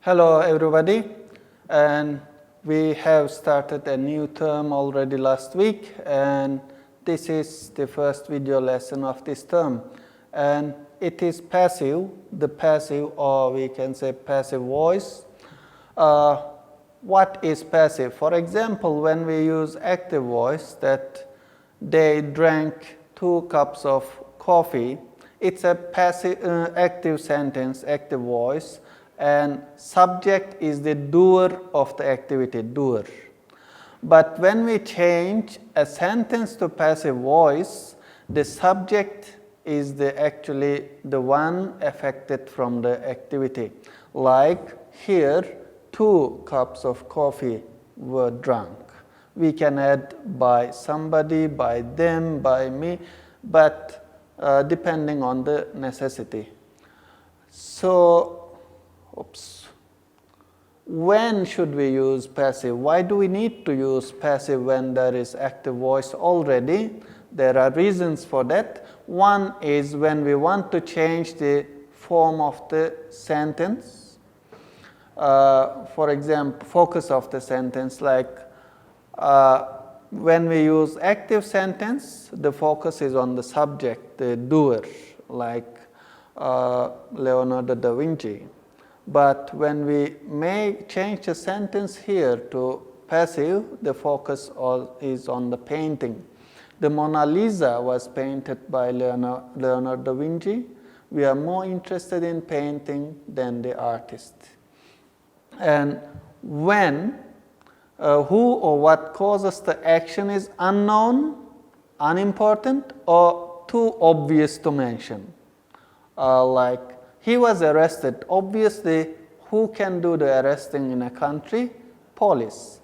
Hello everybody, and we have started a new term already last week, and this is the first video lesson of this term, and it is passive, the passive, or we can say passive voice. What is passive? For example, when we use active voice, that they drank 2 cups of coffee, it's a passive, active sentence, active voice, and subject is the doer of the activity, doer. But when we change a sentence to passive voice, the subject is actually the one affected from the activity. Like here, 2 cups of coffee were drunk. We can add by somebody, by them, by me, but depending on the necessity. So, when should we use passive? Why do we need to use passive when there is active voice already? There are reasons for that. One is when we want to change the form of the sentence. For example, focus of the sentence, like when we use active sentence, the focus is on the subject, the doer, like Leonardo da Vinci. But when we may change the sentence here to passive, the focus is on the painting. The Mona Lisa was painted by Leonardo da Vinci. We are more interested in painting than the artist. And when, who or what causes the action is unknown, unimportant, or too obvious to mention. Like he was arrested. Obviously, who can do the arresting in a country? Police.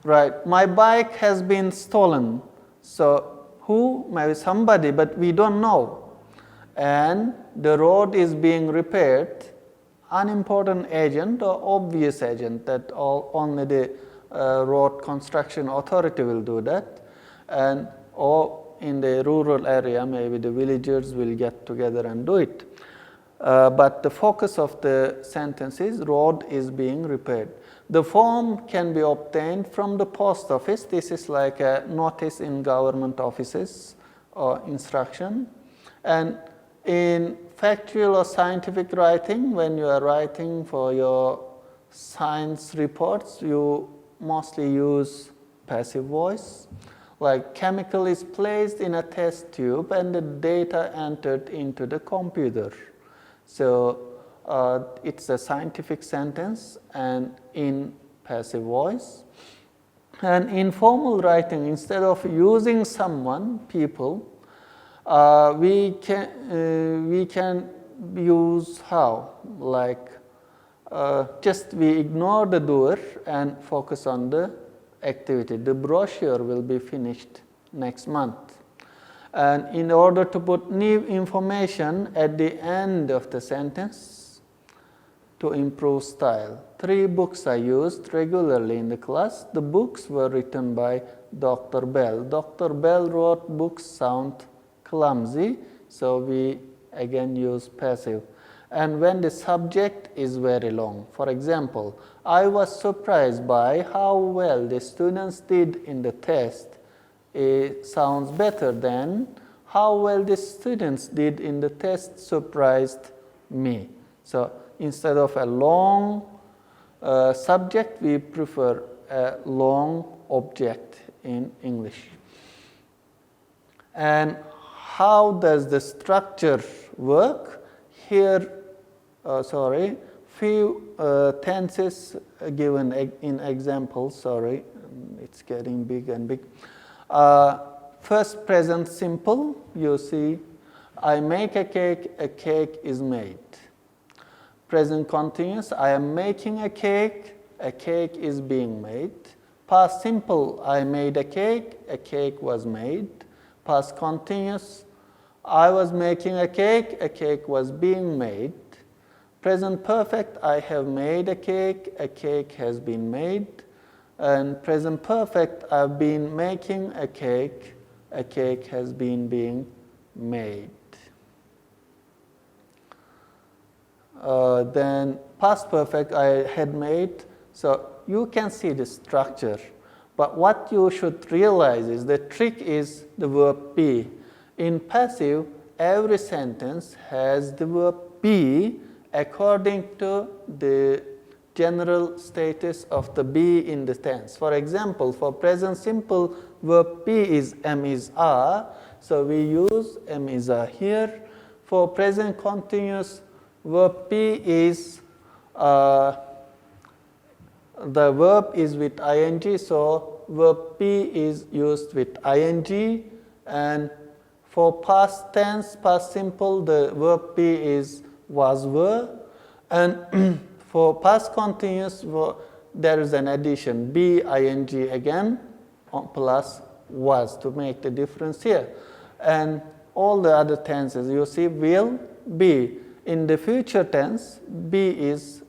Right. My bike has been stolen. So who? Maybe somebody, but we don't know. And the road is being repaired. Unimportant agent or obvious agent, that only the road construction authority will do that. And or in the rural area, maybe the villagers will get together and do it. But the focus of the sentence is road is being repaired. The form can be obtained from the post office. This is like a notice in government offices or instruction. And in factual or scientific writing, when you are writing for your science reports, you mostly use passive voice. Like chemical is placed in a test tube and the data entered into the computer. So it's a scientific sentence and in passive voice. And in formal writing, instead of using someone, people, we can use how? Like just we ignore the doer and focus on the activity. The brochure will be finished next month. And in order to put new information at the end of the sentence to improve style, 3 books are used regularly in the class. The books were written by Dr. Bell. Dr. Bell wrote books sound clumsy, so we again use passive. And when the subject is very long, for example, I was surprised by how well the students did in the test. It sounds better than how well the students did in the test surprised me. So instead of a long subject, we prefer a long object in English. And how does the structure work? Here, few tenses given in examples. Sorry, it's getting big and big. First present simple, you see, I make a cake is made. Present continuous, I am making a cake is being made. Past simple, I made a cake was made. Past continuous, I was making a cake was being made. Present perfect, I have made a cake has been made. And present perfect, I've been making a cake has been being made. then past perfect I had made. So you can see the structure. But what you should realize is the trick is the verb be. In passive, every sentence has the verb be according to the general status of the be in the tense. For example, for present simple, verb be is am is are. So we use am is are here. For present continuous, verb be is the verb is with ing, so verb be is used with ing. And for past tense, past simple, the verb be is was, were. And for past continuous, there is an addition, be, ing again, plus was to make the difference here. And all the other tenses, you see, will, be. In the future tense, be is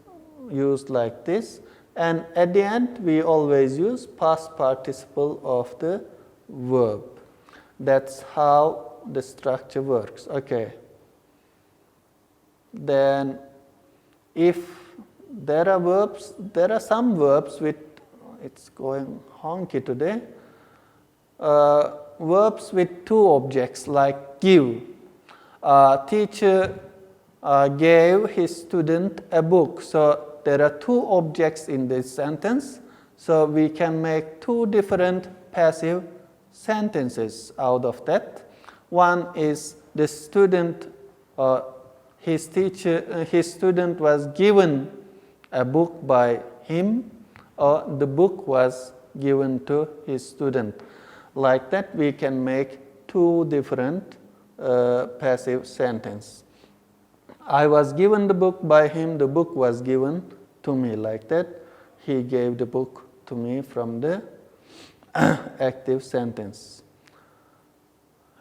used like this. And at the end, we always use past participle of the verb. That's how the structure works. Okay. Then, if there are verbs, there are some verbs with, it's going honky today, verbs with two objects like give. Teacher gave his student a book. So there are two objects in this sentence. So we can make two different passive sentences out of that. One is the student, his student was given a book by him, or the book was given to his student. Like that, we can make two different passive sentences. I was given the book by him, the book was given to me. Like that, he gave the book to me from the active sentence.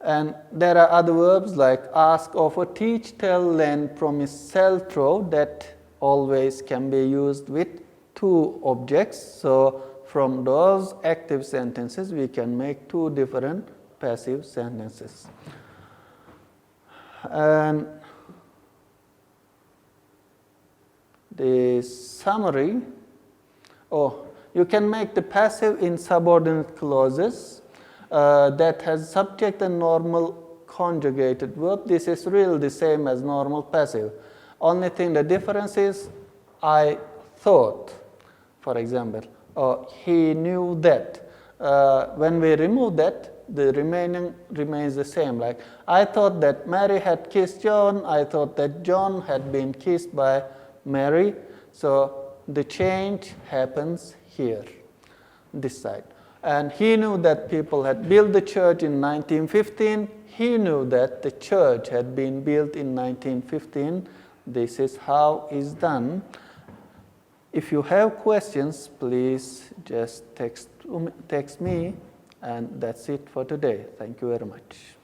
And there are other verbs like ask, offer, teach, tell, lend, promise, sell, throw, that always can be used with two objects. So from those active sentences, we can make two different passive sentences. And the summary, you can make the passive in subordinate clauses that has subject and normal conjugated verb. This is really the same as normal passive. Only thing the difference is I thought, for example, or he knew that. When we remove that, the remaining remains the same. Like I thought that Mary had kissed John, I thought that John had been kissed by Mary. So the change happens here, this side. And he knew that people had built the church in 1915. He knew that the church had been built in 1915. This is how it's done. If you have questions, please just text me. And that's it for today. Thank you very much.